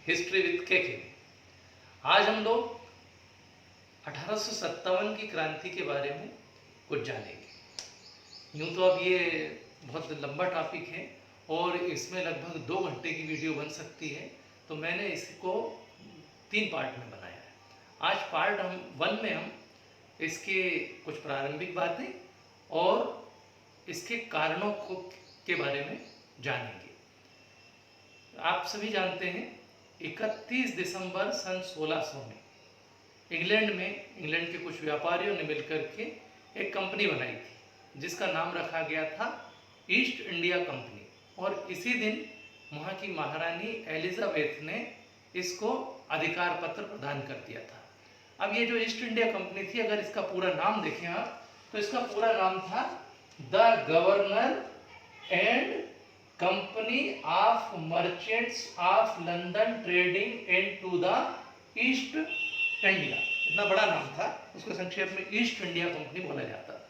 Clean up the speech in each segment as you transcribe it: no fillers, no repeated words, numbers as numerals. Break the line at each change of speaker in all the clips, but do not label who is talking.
History with के में आज हम लोग 1857 की क्रांति के बारे में कुछ जानेंगे। यूँ तो अब ये बहुत लंबा टॉपिक है और इसमें लगभग 2 घंटे की वीडियो बन सकती है, तो मैंने इसको 3 पार्ट में बनाया है। आज पार्ट 1 में हम इसके कुछ प्रारंभिक बातें और इसके कारणों के बारे में जानेंगे। आप सभी जानते हैं 31 दिसंबर सन 1600 में इंग्लैंड के कुछ व्यापारियों ने मिलकर के एक कंपनी बनाई थी जिसका नाम रखा गया था ईस्ट इंडिया कंपनी, और इसी दिन वहाँ की महारानी एलिजाबेथ ने इसको अधिकार पत्र प्रदान कर दिया था। अब ये जो ईस्ट इंडिया कंपनी थी, अगर इसका पूरा नाम देखें आप, तो इसका पूरा नाम था the governor and company of merchants of London trading into the east India. इतना बड़ा नाम था, उसको संक्षेप में ईस्ट इंडिया कंपनी बोला जाता था।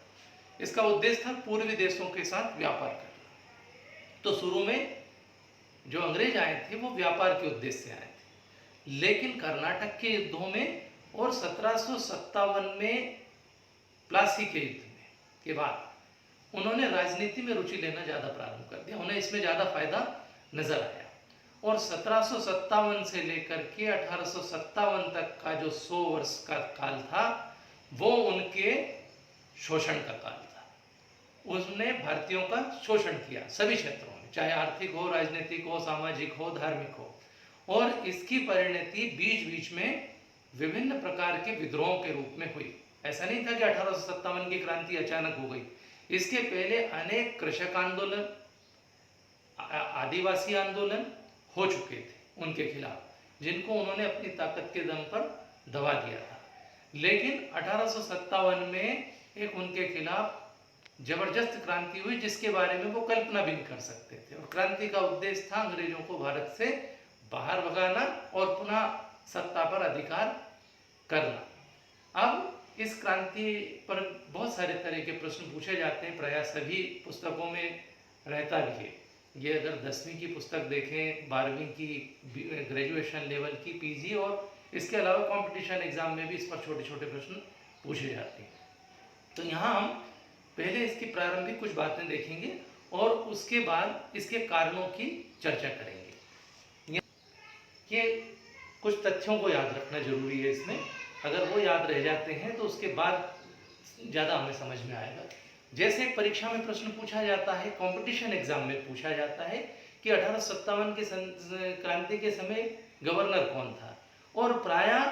इसका उद्देश्य था पूर्वी देशों के साथ व्यापार करना। तो शुरू में जो अंग्रेज आए थे वो व्यापार के उद्देश्य से आए थे, लेकिन कर्नाटक के युद्धों में और 1757 में प्लासी के युद्ध में के बाद उन्होंने राजनीति में रुचि लेना ज़्यादा प्रारंभ कर दिया। उन्हें इसमें ज़्यादा फायदा नजर आया, और 1757 से लेकर के 1857 तक का जो 100 वर्ष का काल था वो उनके शोषण का काल था। उसने भारतीयों का शोषण किया सभी क्षेत्रों में, चाहे आर्थिक हो, राजनीतिक हो, सामाजिक हो, धार्मिक हो, और इसकी परिणति बीच बीच में विभिन्न प्रकार के विद्रोहों के रूप में हुई। ऐसा नहीं था कि 1857 की क्रांति अचानक हो गई। इसके पहले अनेक कृषक आंदोलन, आदिवासी आंदोलन हो चुके थे उनके खिलाफ, जिनको उन्होंने अपनी ताकत के दम पर दबा दिया था। लेकिन 1857 में एक उनके खिलाफ जबरदस्त क्रांति हुई जिसके बारे में वो कल्पना भी नहीं कर सकते थे, और क्रांति का उद्देश्य था अंग्रेजों को भारत से बाहर भगाना और पुनः सत्ता पर अधिकार करना। अब इस क्रांति पर बहुत सारे तरह के प्रश्न पूछे जाते हैं, प्रायः सभी पुस्तकों में रहता भी है। ये अगर 10वीं की पुस्तक देखें, 12वीं की, ग्रेजुएशन लेवल की, पीजी, और इसके अलावा कंपटीशन एग्जाम में भी इस पर छोटे छोटे प्रश्न पूछे जाते हैं। तो यहाँ हम पहले इसकी प्रारंभिक कुछ बातें देखेंगे और उसके बाद इसके कारणों की चर्चा करेंगे। ये कुछ तथ्यों को याद रखना जरूरी है इसमें, अगर वो याद रह जाते हैं तो उसके बाद ज़्यादा हमें समझ में आएगा। जैसे परीक्षा में प्रश्न पूछा जाता है, कंपटीशन एग्जाम में पूछा जाता है कि 1857 के क्रांति के समय गवर्नर कौन था, और प्रायः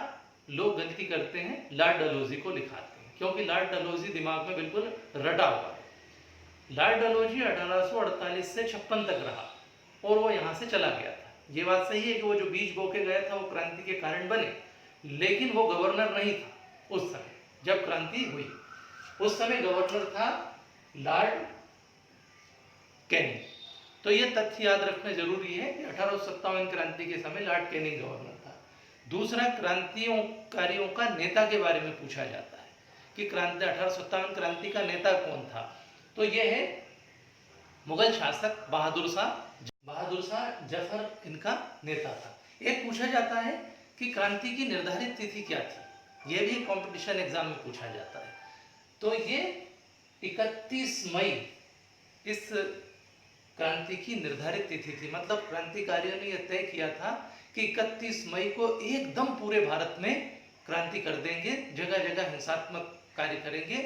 लोग गलती करते हैं, लॉर्ड डलहौजी को लिखाते हैं, क्योंकि लॉर्ड डलहौजी दिमाग में बिल्कुल रटा हुआ है। लॉर्ड डलहौजी 1848 से 56 तक रहा और वो यहाँ से चला गया था। ये बात सही है कि वो जो बीज बो के गया था वो क्रांति के कारण बने, लेकिन वो गवर्नर नहीं था उस समय जब क्रांति हुई। उस समय गवर्नर था लॉर्ड कैनिंग। तो ये तथ्य याद रखना जरूरी है कि 1857 क्रांति के समय लॉर्ड कैनिंग गवर्नर था। दूसरा, क्रांतिकारियों का नेता के बारे में पूछा जाता है कि 1857 क्रांति का नेता कौन था। तो ये है मुगल शासक बहादुर शाह जफर, इनका नेता था। एक पूछा जाता है कि क्रांति की निर्धारित तिथि क्या थी, यह भी कंपटीशन एग्जाम में पूछा जाता है। तो ये 31 मई इस क्रांति की निर्धारित तिथि थी, मतलब क्रांतिकारियों ने यह तय किया था कि 31 मई को एकदम पूरे भारत में क्रांति कर देंगे, जगह जगह हिंसात्मक कार्य करेंगे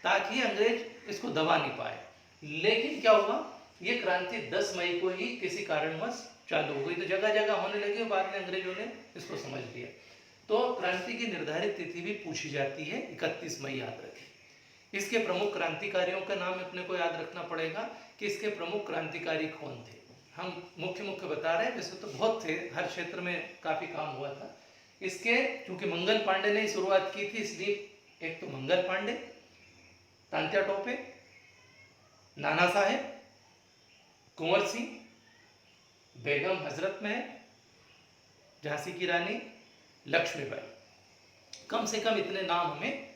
ताकि अंग्रेज इसको दबा नहीं पाए। लेकिन क्या हुआ, ये क्रांति 10 मई को ही किसी कारणवश चालू हो गई, तो जगह जगह होने लगी, बाद में अंग्रेजों ने इसको समझ लिया। तो क्रांति की निर्धारित तिथि भी पूछी जाती है, 31 मई याद रखें। इसके प्रमुख क्रांतिकारियों का नाम अपने को याद रखना पड़ेगा कि इसके प्रमुख क्रांतिकारी कौन थे। हम मुख्य बता रहे हैं, वैसे तो बहुत थे, हर क्षेत्र में काफी काम हुआ था इसके। क्योंकि मंगल पांडे ने शुरुआत की थी, इसलिए एक तो मंगल पांडे, तांत्या टोपे, नाना साहेब, कुंवर सिंह, बेगम हजरत महल, झांसी की रानी लक्ष्मीबाई। कम से कम इतने नाम हमें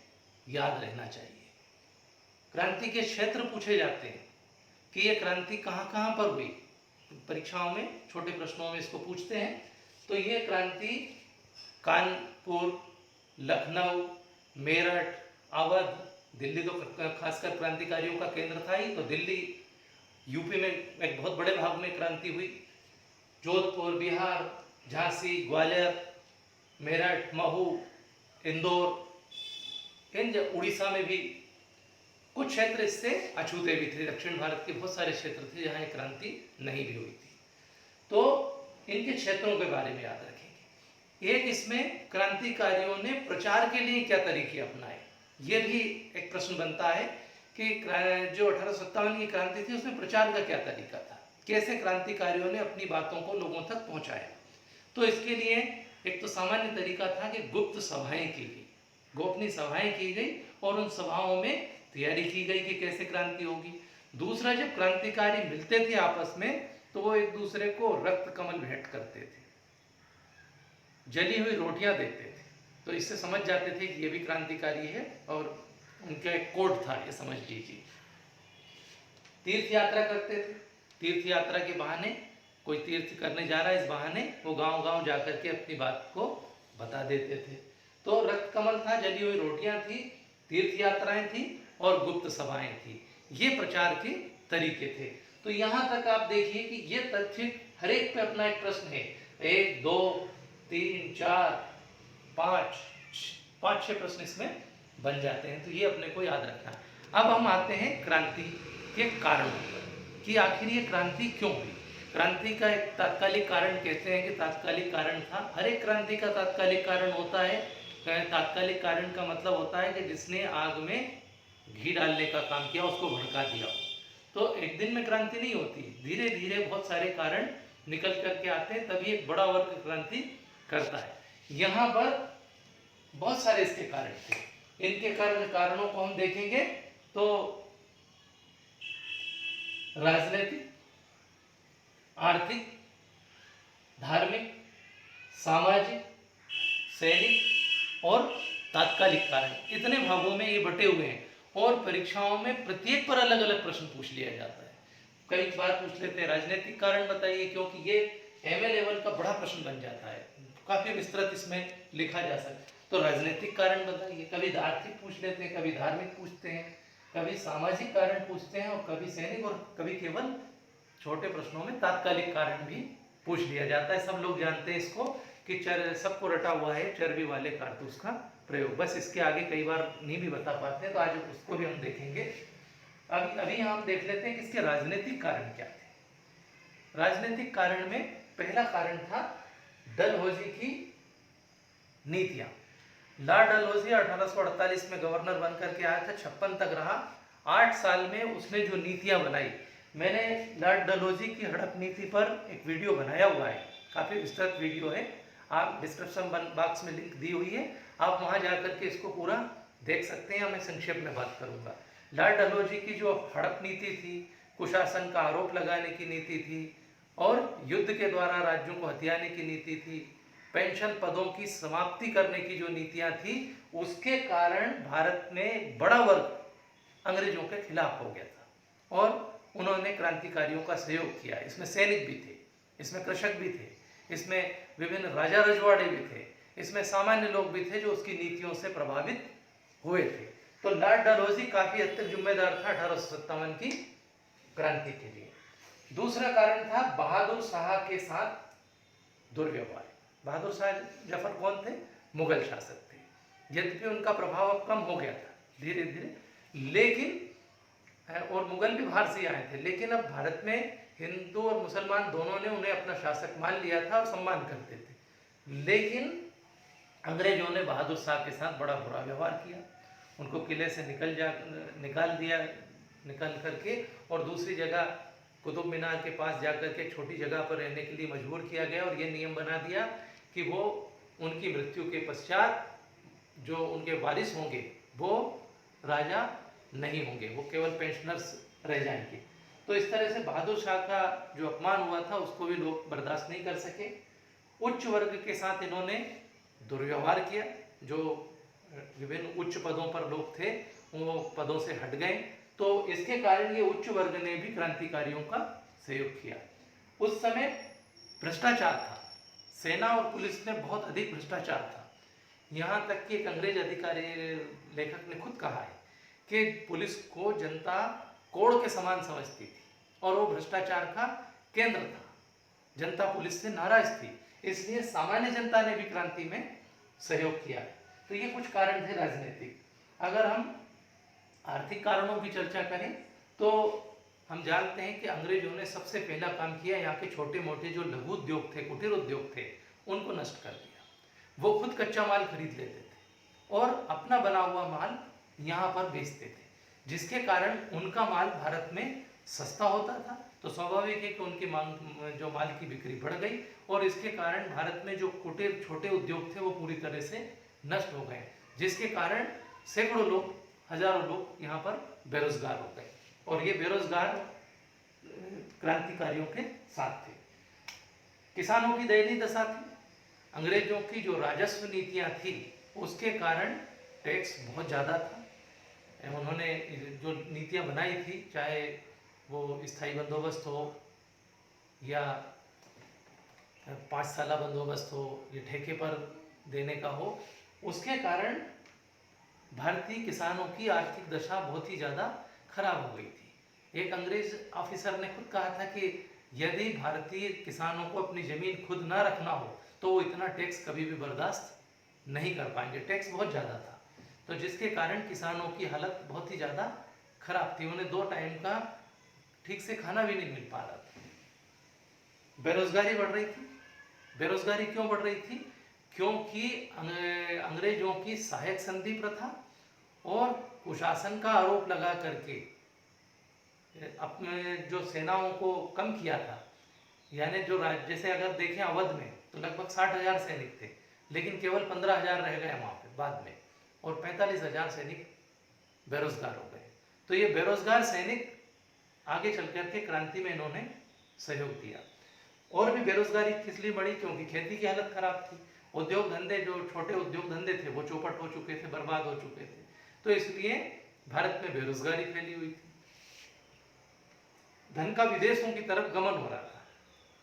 याद रहना चाहिए। क्रांति के क्षेत्र पूछे जाते हैं कि यह क्रांति कहाँ कहाँ पर हुई। परीक्षाओं में छोटे प्रश्नों में इसको पूछते हैं। तो ये क्रांति कानपुर, लखनऊ, मेरठ, अवध, दिल्ली तो खासकर क्रांतिकारियों का केंद्र था ही, तो दिल्ली, यूपी में एक बहुत बड़े भाग में क्रांति हुई, जोधपुर, बिहार, झांसी, ग्वालियर, मेरठ, महू, इंदौर, उड़ीसा में भी कुछ क्षेत्र इससे अछूते भी थे। दक्षिण भारत के बहुत सारे क्षेत्र थे जहाँ ये क्रांति नहीं भी हुई थी। तो इनके क्षेत्रों के बारे में याद रखेंगे। एक इसमें क्रांतिकारियों ने प्रचार के लिए क्या तरीके अपनाए, ये भी एक प्रश्न बनता है कि जो 1857 की क्रांति थी उसमें प्रचार का क्या तरीका था, कैसे क्रांतिकारियों ने अपनी बातों को लोगों तक पहुंचाया। तो इसके लिए एक तो सामान्य तरीका था कि गुप्त सभाएं की गई, गोपनीय सभाएं की गई और उन सभाओं में तैयारी की गई कि कैसे क्रांति होगी। दूसरा, जब क्रांतिकारी मिलते थे आपस में तो वो एक दूसरे को रक्त कमल भेंट करते थे, जली हुई रोटियां देते थे, तो इससे समझ जाते थे कि ये भी क्रांतिकारी है और उनका एक कोड था, ये समझ लीजिए। तीर्थ यात्रा करते थे, तीर्थ यात्रा के बहाने कोई तीर्थ करने जा रहा है, इस बहाने वो गांव-गांव जाकर के अपनी बात को बता देते थे। तो रक्त कमल था, जली हुई रोटियां थी, तीर्थ यात्राएं थी और गुप्त सभाएं थी, ये प्रचार के तरीके थे। तो यहाँ तक आप देखिए कि ये तथ्य हर एक पे अपना एक प्रश्न है, 1 2 3 4 5 5-6 प्रश्न इसमें बन जाते हैं, तो ये अपने को याद रखना। अब हम आते हैं क्रांति के कारणों पर कि आखिर ये क्रांति क्यों हुई। क्रांति का एक तात्कालिक कारण कहते हैं कि तात्कालिक कारण था, हर एक क्रांति का तात्कालिक कारण होता है। तात्कालिक कारण का मतलब होता है कि जिसने आग में घी डालने का काम किया, उसको भड़का दिया। तो एक दिन में क्रांति नहीं होती, धीरे धीरे बहुत सारे कारण निकल करके आते हैं, तभी एक बड़ा वर्ग क्रांति करता है। यहाँ पर बहुत सारे इसके कारण थे, इनके कारणों को हम देखेंगे तो राजनीतिक, आर्थिक, धार्मिक, सामाजिक, सैनिक और तात्कालिक कारण, इतने भागों में ये बटे हुए हैं और परीक्षाओं में प्रत्येक पर अलग अलग प्रश्न पूछ लिया जाता है। कई बार पूछ लेते हैं राजनीतिक कारण बताइए, क्योंकि ये एमए लेवल का बड़ा प्रश्न बन जाता है, काफी विस्तृत इसमें लिखा जा सकता है। तो राजनीतिक कारण बताइए, कभी आर्थिक पूछ लेते हैं, कभी धार्मिक पूछते हैं, कभी सामाजिक कारण पूछते हैं और कभी सैनिक, और कभी केवल छोटे प्रश्नों में तात्कालिक कारण भी पूछ लिया जाता है। सब लोग जानते हैं इसको कि सबको रटा हुआ है चर्बी वाले कारतूस का प्रयोग, बस इसके आगे कई बार नहीं भी बता पाते, तो आज उसको भी हम देखेंगे। अभी हम देख लेते हैं कि इसके राजनीतिक कारण क्या थे। राजनीतिक कारण में पहला कारण था डलहौजी की नीतियां। लॉर्ड डलहौजी 1848 में गवर्नर बनकर के आया था, 56 तक रहा। 8 साल में उसने जो नीतियां बनाई, मैंने लॉर्ड डलहौजी की हड़प नीति पर एक वीडियो बनाया हुआ है, काफी विस्तृत वीडियो है, आप डिस्क्रिप्शन बॉक्स में लिंक दी हुई है, आप वहां जाकर के इसको पूरा देख सकते हैं। मैं संक्षेप में बात करूंगा। लॉर्ड डलहौजी की जो हड़प नीति थी, कुशासन का आरोप लगाने की नीति थी और युद्ध के द्वारा राज्यों को हथियाने की नीति थी, पेंशन पदों की समाप्ति करने की जो नीतियां थी, उसके कारण भारत में एक बड़ा वर्ग अंग्रेजों के खिलाफ हो गया था और उन्होंने क्रांतिकारियों का सहयोग किया। इसमें सैनिक भी थे, इसमें कृषक भी थे, इसमें विभिन्न राजा रजवाड़े भी थे, इसमें सामान्य लोग भी थे जो उसकी नीतियों से प्रभावित हुए थे। तो लॉर्ड डलहौजी काफी हद तक जिम्मेदार था 1857 की क्रांति के लिए। दूसरा कारण था बहादुर शाह के साथ दुर्व्यवहार। बहादुर शाह जफर कौन थे? मुगल शासक थे। यद्यपि उनका प्रभाव अब कम हो गया था धीरे धीरे, लेकिन और मुगल भी बाहर से आए थे, लेकिन अब भारत में हिंदू और मुसलमान दोनों ने उन्हें अपना शासक मान लिया था और सम्मान करते थे। लेकिन अंग्रेजों ने बहादुर शाह के साथ बड़ा बुरा व्यवहार किया, उनको किले से निकाल करके और दूसरी जगह कुतुब मीनार के पास जाकर के छोटी जगह पर रहने के लिए मजबूर किया गया और ये नियम बना दिया कि वो उनकी मृत्यु के पश्चात जो उनके वारिस होंगे वो राजा नहीं होंगे, वो केवल पेंशनर्स रह जाएंगे। तो इस तरह से बहादुर शाह का जो अपमान हुआ था उसको भी लोग बर्दाश्त नहीं कर सके। उच्च वर्ग के साथ इन्होंने दुर्व्यवहार किया, जो विभिन्न उच्च पदों पर लोग थे वो पदों से हट गए, तो इसके कारण ये उच्च वर्ग ने भी क्रांतिकारियों का सहयोग किया। उस समय भ्रष्टाचार था, सेना और पुलिस में बहुत अधिक भ्रष्टाचार था। यहाँ तक कि एक अंग्रेज अधिकारी लेखक ने खुद कहा है कि पुलिस को जनता कोड़ के समान समझती थी और वो भ्रष्टाचार का केंद्र था। जनता पुलिस से नाराज थी, इसलिए सामान्य जनता ने भी क्रांति में सहयोग किया। तो ये कुछ कारण थे राजनीतिक। अगर हम आर्थिक कारणों की चर्चा करें तो हम जानते हैं कि अंग्रेजों ने सबसे पहला काम किया, यहाँ के छोटे मोटे जो लघु उद्योग थे, कुटीर उद्योग थे, उनको नष्ट कर दिया। वो खुद कच्चा माल खरीद लेते थे और अपना बना हुआ माल यहाँ पर बेचते थे, जिसके कारण उनका माल भारत में सस्ता होता था। तो स्वाभाविक है कि उनकी मांग, जो माल की बिक्री बढ़ गई और इसके कारण भारत में जो कुटीर छोटे उद्योग थे वो पूरी तरह से नष्ट हो गए, जिसके कारण सैकड़ों लोग, हजारों लोग यहाँ पर बेरोजगार हो गए और ये बेरोजगार क्रांतिकारियों के साथ थे। किसानों की दयनीय दशा थी। अंग्रेजों की जो राजस्व नीतियाँ थी उसके कारण टैक्स बहुत ज़्यादा था। उन्होंने जो नीतियाँ बनाई थी, चाहे वो स्थायी बंदोबस्त हो या 5 साला बंदोबस्त हो या ठेके पर देने का हो, उसके कारण भारतीय किसानों की आर्थिक दशा बहुत ही ज़्यादा खराब हो गई थी। एक अंग्रेज ऑफिसर ने खुद कहा था कि यदि भारतीय किसानों को अपनी ज़मीन खुद ना रखना हो तो वो इतना टैक्स कभी भी बर्दाश्त नहीं कर पाएंगे। टैक्स बहुत ज़्यादा था, तो जिसके कारण किसानों की हालत बहुत ही ज़्यादा खराब थी। उन्हें 2 टाइम का ठीक से खाना भी नहीं मिल पा रहा था। बेरोजगारी बढ़ रही थी। बेरोजगारी क्यों बढ़ रही थी? क्योंकि अंग्रेजों की सहायक संधि प्रथा और कुशासन का आरोप लगा करके अपने जो सेनाओं को कम किया था। यानी जो जैसे अगर देखें अवध में तो लगभग 60,000 सैनिक थे, लेकिन केवल 15,000 रह गए वहाँ पे बाद में, और 45,000 सैनिक बेरोजगार हो गए। तो ये बेरोजगार सैनिक आगे चल करके क्रांति में इन्होंने सहयोग दिया। और भी बेरोजगारी किस लिए बढ़ी? क्योंकि खेती की हालत खराब थी। उद्योग धंधे, जो छोटे उद्योग धंधे थे वो चौपट हो चुके थे, बर्बाद हो चुके थे। तो इसलिए भारत में बेरोजगारी फैली हुई थी। धन का विदेशों की तरफ गमन हो रहा था।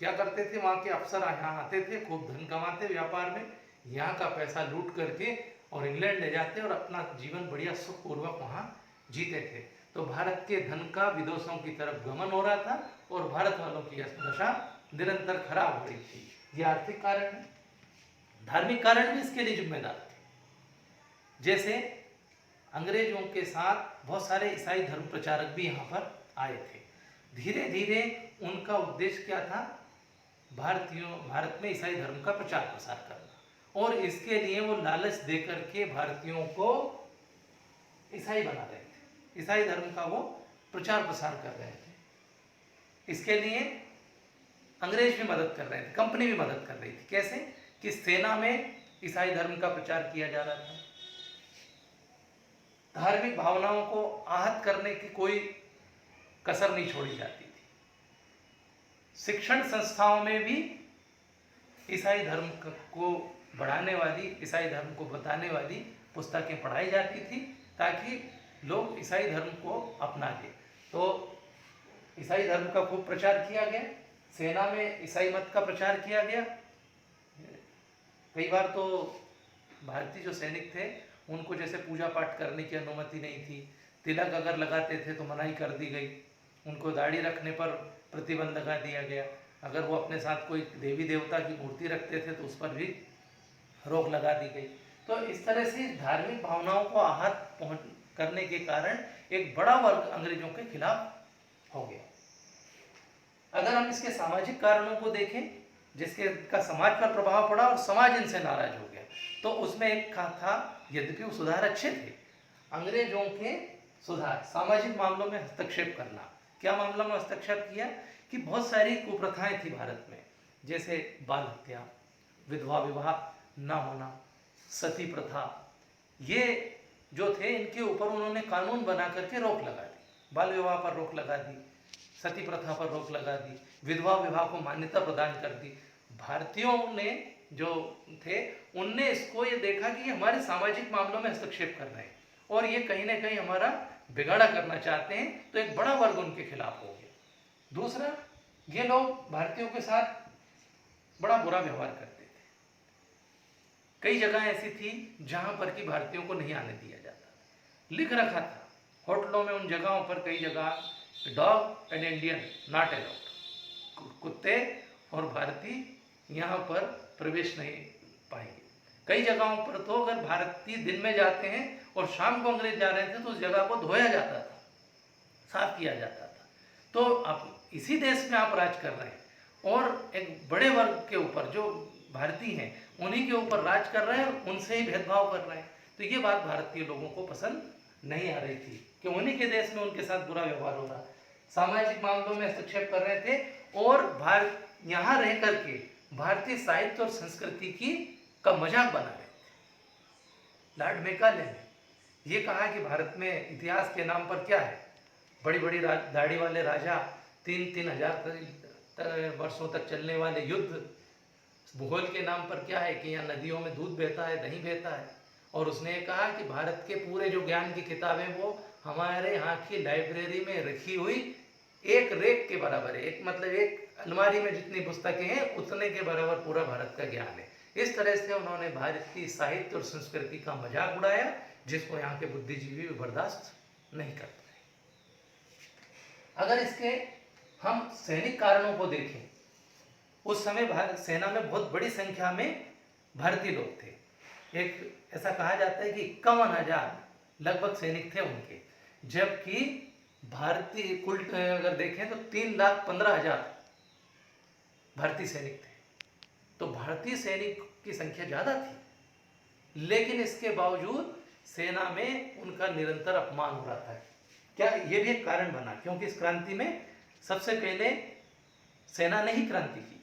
क्या करते थे? वहाँ के अफसर यहाँ आते थे, खूब धन कमाते व्यापार में, यहाँ का पैसा लूट करके और इंग्लैंड ले जाते और अपना जीवन बढ़िया सुखपूर्वक वहाँ जीते थे। तो भारत के धन का विदेशों की तरफ गमन हो रहा था और भारत वालों की दशा निरंतर खराब हो रही थी। ये आर्थिक कारण है। धार्मिक कारण भी इसके लिए जिम्मेदार थे। जैसे अंग्रेजों के साथ बहुत सारे ईसाई धर्म प्रचारक भी यहाँ पर आए थे। धीरे धीरे उनका उद्देश्य क्या था? भारत में ईसाई धर्म का प्रचार प्रसार करना, और इसके लिए वो लालच दे करके भारतीयों को ईसाई बना रहे थे। ईसाई धर्म का वो प्रचार प्रसार कर रहे थे। इसके लिए अंग्रेज भी मदद कर रहे थे, कंपनी भी मदद कर रही थी। कैसे? कि सेना में ईसाई धर्म का प्रचार किया जा रहा था। धार्मिक भावनाओं को आहत करने की कोई कसर नहीं छोड़ी जाती थी। शिक्षण संस्थाओं में भी ईसाई धर्म को बढ़ाने वाली, ईसाई धर्म को बताने वाली पुस्तकें पढ़ाई जाती थी ताकि लोग ईसाई धर्म को अपना लें। तो ईसाई धर्म का खूब प्रचार किया गया। सेना में ईसाई मत का प्रचार किया गया। कई बार तो भारतीय जो सैनिक थे उनको जैसे पूजा पाठ करने की अनुमति नहीं थी। तिलक अगर लगाते थे तो मनाही कर दी गई। उनको दाढ़ी रखने पर प्रतिबंध लगा दिया गया। अगर वो अपने साथ कोई देवी देवता की मूर्ति रखते थे तो उस पर भी रोक लगा दी गई। तो इस तरह से धार्मिक भावनाओं को आहत करने के कारण एक बड़ा वर्ग अंग्रेजों के खिलाफ हो गया। अगर हम इसके सामाजिक कारणों को देखें जिसके का समाज पर प्रभाव पड़ा और समाज इनसे नाराज हो गया, तो उसमें एक था, यद्यपि वो सुधार अच्छे थे, अंग्रेजों के सुधार, सामाजिक मामलों में हस्तक्षेप करना। क्या मामलों में हस्तक्षेप किया? कि बहुत सारी कुप्रथाएं थी भारत में, जैसे बाल हत्या, विधवा विवाह न होना, सती प्रथा, ये जो थे इनके ऊपर उन्होंने कानून बना करके रोक लगा दी। बाल विवाह पर रोक लगा दी, सती प्रथा पर रोक लगा दी, विधवा विवाह को मान्यता प्रदान कर दी। भारतीयों ने जो थे उनने इसको ये देखा कि ये हमारे सामाजिक मामलों में हस्तक्षेप कर रहे हैं और ये कहीं ना कहीं हमारा बिगाड़ा करना चाहते हैं, तो एक बड़ा वर्ग उनके खिलाफ हो गया। दूसरा, ये लोग भारतीयों के साथ बड़ा बुरा व्यवहार करते थे। कई जगह ऐसी थी जहां पर कि भारतीयों को नहीं आने दिया जाता, लिख रखा था होटलों में, उन जगहों पर कई जगह dog and Indian not allowed, कुत्ते और भारतीय यहाँ पर प्रवेश नहीं पाएंगे। कई जगहों पर तो अगर भारतीय दिन में जाते हैं और शाम को अंग्रेज जा रहे थे तो उस जगह को धोया जाता था, साफ किया जाता था। तो अब इसी देश में आप राज कर रहे हैं और एक बड़े वर्ग के ऊपर जो भारतीय हैं उन्हीं के ऊपर राज कर रहे हैं और उनसे ही भेदभाव कर रहे हैं। तो ये बात भारतीय लोगों को पसंद नहीं आ रही थी कि उन्हीं के देश में उनके साथ बुरा व्यवहार हो रहा, सामाजिक मामलों में हस्तक्षेप कर रहे थे और यहाँ रह करके भारतीय साहित्य और संस्कृति का मजाक बना रहे थे। लॉर्ड मैकाले ने ये कहा कि भारत में इतिहास के नाम पर क्या है, बड़ी बड़ी दाढ़ी वाले राजा, 3-3 हजार वर्षों तक चलने वाले युद्ध, भूगोल के नाम पर क्या है कि यहाँ नदियों में दूध बहता है, दही बहता है। और उसने कहा कि भारत के पूरे जो ज्ञान की किताबें वो हमारे यहाँ की लाइब्रेरी में रखी हुई एक रेक के बराबर है, एक मतलब एक अलमारी में जितनी पुस्तकें हैं उतने के बराबर पूरा भारत का ज्ञान है। इस तरह से उन्होंने भारतीय साहित्य और संस्कृति का मजाक उड़ाया, जिसको यहाँ के बुद्धिजीवी भी बर्दाश्त नहीं करते। अगर इसके हम सैनिक कारणों को देखें, उस समय भारत सेना में बहुत बड़ी संख्या में भारतीय लोग थे। एक ऐसा कहा जाता है कि 51,000 लगभग सैनिक थे उनके, जबकि भारतीय कुल अगर देखें तो 3,15,000 भारतीय सैनिक थे। तो भारतीय सैनिक की संख्या ज़्यादा थी, लेकिन इसके बावजूद सेना में उनका निरंतर अपमान हो रहा था। क्या ये भी एक कारण बना? क्योंकि इस क्रांति में सबसे पहले सेना ने ही क्रांति की।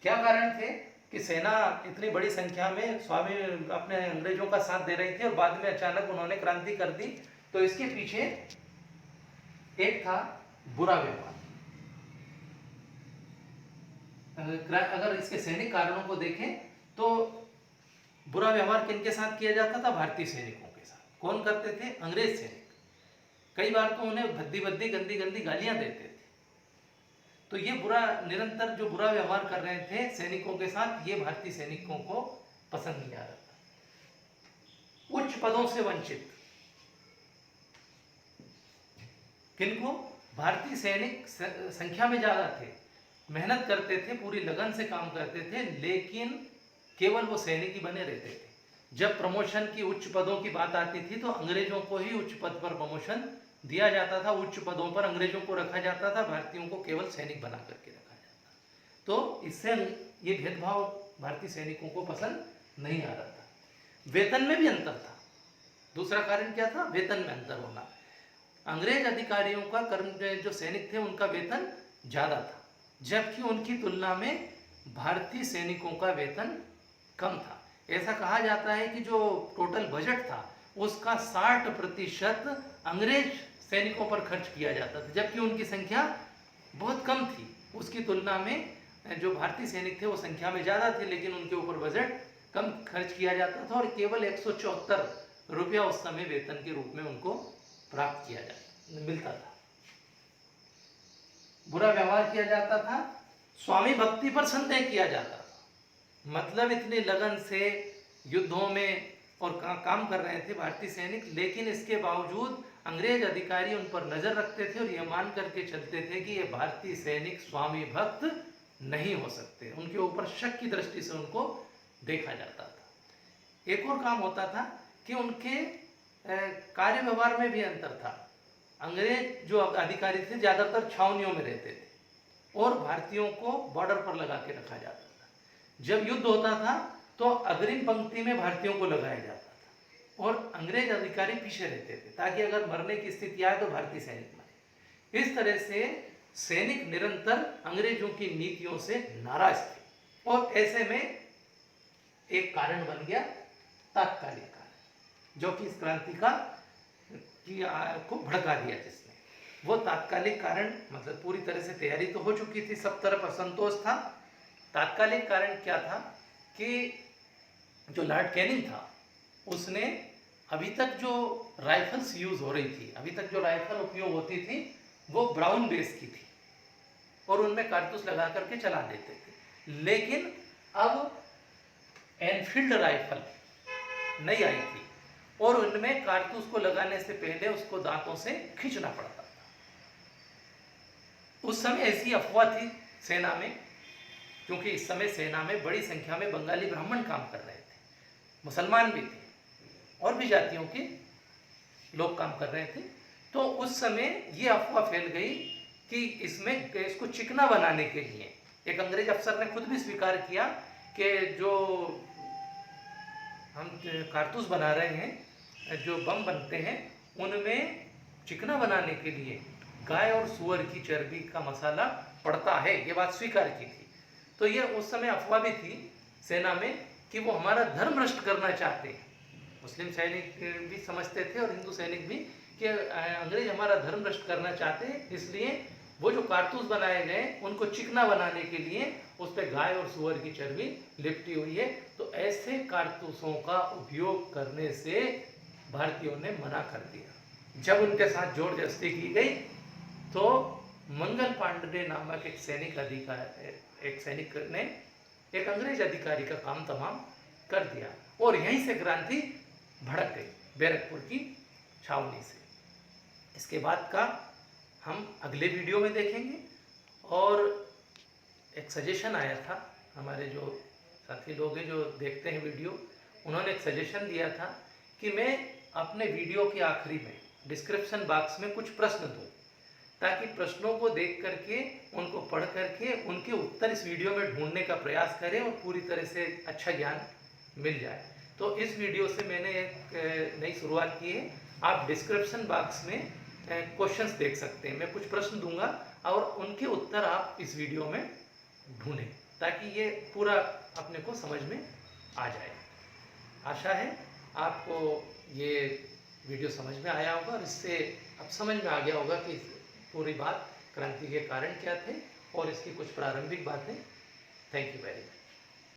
क्या कारण थे कि सेना इतनी बड़ी संख्या में स्वामी अपने अंग्रेजों का साथ दे रही थी और बाद में अचानक उन्होंने क्रांति कर दी? तो इसके पीछे एक था बुरा व्यवहार। अगर इसके सैनिक कारणों को देखें तो बुरा व्यवहार किनके साथ किया जाता था? भारतीय सैनिकों के साथ। कौन करते थे? अंग्रेज सैनिक। कई बार तो उन्हें भद्दी भद्दी गंदी गंदी गालियां देते थे। तो ये निरंतर जो बुरा व्यवहार कर रहे थे सैनिकों के साथ, ये भारतीय सैनिकों को पसंद नहीं आ रहा था। उच्च पदों से वंचित किनको? भारतीय सैनिक संख्या में ज्यादा थे, मेहनत करते थे, पूरी लगन से काम करते थे, लेकिन केवल वो सैनिक ही बने रहते थे। जब प्रमोशन की उच्च पदों की बात आती थी तो अंग्रेजों को ही उच्च पद पर प्रमोशन दिया जाता था, उच्च पदों पर अंग्रेजों को रखा जाता था, भारतीयों को केवल सैनिक बना करके रखा जाता। तो इससे ये भेदभाव भारतीय सैनिकों को पसंद नहीं आ रहा था। वेतन में भी अंतर था। दूसरा कारण क्या था? वेतन में अंतर होना। अंग्रेज अधिकारियों का जो सैनिक थे उनका वेतन ज्यादा था, जबकि उनकी तुलना में भारतीय सैनिकों का वेतन कम था। ऐसा कहा जाता है कि जो टोटल बजट था उसका 60% अंग्रेज सैनिकों पर खर्च किया जाता था, जबकि उनकी संख्या बहुत कम थी। उसकी तुलना में जो भारतीय सैनिक थे वो संख्या में ज़्यादा थे, लेकिन उनके ऊपर बजट कम खर्च किया जाता था और केवल 174 रुपया उस समय वेतन के रूप में उनको प्राप्त किया मिलता था। बुरा व्यवहार किया जाता था, स्वामी भक्ति पर संदेह किया जाता था। मतलब इतनी लगन से युद्धों में और काम कर रहे थे भारतीय सैनिक, लेकिन इसके बावजूद अंग्रेज अधिकारी उन पर नजर रखते थे और यह मान करके चलते थे कि ये भारतीय सैनिक स्वामी भक्त नहीं हो सकते। उनके ऊपर शक की दृष्टि से उनको देखा जाता था। एक और काम होता था कि उनके कार्य व्यवहार में भी अंतर था। अंग्रेज जो अधिकारी थे ज्यादातर छावनियों में रहते थे और भारतीयों को बॉर्डर पर लगा के रखा जाता था। जब युद्ध होता था तो अग्रिम पंक्ति में भारतीयों को लगाया जाता था और अंग्रेज अधिकारी पीछे रहते थे, ताकि अगर मरने की स्थिति आए तो भारतीय सैनिक मरे। इस तरह से सैनिक निरंतर अंग्रेजों की नीतियों से नाराज थे और ऐसे में एक कारण बन गया तात्कालिक कारण, जो कि इस क्रांति को भड़का दिया जिसने। वो तात्कालिक कारण मतलब पूरी तरह से तैयारी तो हो चुकी थी, सब तरफ असंतोष था। तात्कालिक कारण क्या था कि जो लॉर्ड कैनिंग था उसने अभी तक जो राइफल्स यूज हो रही थी, अभी तक जो राइफल उपयोग होती थी वो ब्राउन बेस की थी और उनमें कारतूस लगा करके चला देते थे। लेकिन अब एनफील्ड राइफल नई आई थी और उनमें कारतूस को लगाने से पहले उसको दांतों से खींचना पड़ता था। उस समय ऐसी अफवाह थी सेना में, क्योंकि इस समय सेना में बड़ी संख्या में बंगाली ब्राह्मण काम कर रहे थे, मुसलमान भी थे और भी जातियों के लोग काम कर रहे थे। तो उस समय ये अफवाह फैल गई कि इसको चिकना बनाने के लिए एक अंग्रेज अफसर ने खुद भी स्वीकार किया कि जो हम कारतूस बना रहे हैं, जो बम बनते हैं, उनमें चिकना बनाने के लिए गाय और सुअर की चर्बी का मसाला पड़ता है, ये बात स्वीकार की थी। तो ये उस समय अफवाह भी थी सेना में कि वो हमारा धर्म भ्रष्ट करना चाहते हैं। मुस्लिम सैनिक भी समझते थे और हिंदू सैनिक भी कि अंग्रेज हमारा धर्म भ्रष्ट करना चाहते हैं, इसलिए वो जो कारतूस बनाए गए उनको चिकना बनाने के लिए उस पर गाय और सुअर की चर्बी लिपटी हुई है। तो ऐसे कारतूसों का उपयोग करने से भारतीयों ने मना कर दिया। जब उनके साथ जोर जबरदस्ती की गई तो मंगल पांडे नामक एक सैनिक ने एक अंग्रेज अधिकारी का काम तमाम कर दिया और यहीं से क्रांति भड़क गई बैरकपुर की छावनी से। इसके बाद का हम अगले वीडियो में देखेंगे। और एक सजेशन आया था, हमारे जो साथी लोग हैं जो देखते हैं वीडियो, उन्होंने एक सजेशन दिया था कि मैं अपने वीडियो के आखिरी में डिस्क्रिप्शन बॉक्स में कुछ प्रश्न दूं, ताकि प्रश्नों को देख करके उनको पढ़ करके उनके उत्तर इस वीडियो में ढूंढने का प्रयास करें और पूरी तरह से अच्छा ज्ञान मिल जाए। तो इस वीडियो से मैंने एक नई शुरुआत की है। आप डिस्क्रिप्शन बॉक्स में क्वेश्चंस देख सकते हैं, मैं कुछ प्रश्न दूंगा और उनके उत्तर आप इस वीडियो में ढूंढें, ताकि ये पूरा अपने को समझ में आ जाए। आशा है आपको ये वीडियो समझ में आया होगा और इससे अब समझ में आ गया होगा कि पूरी बात क्रांति के कारण क्या थे और इसकी कुछ प्रारंभिक बातें। Thank you very much.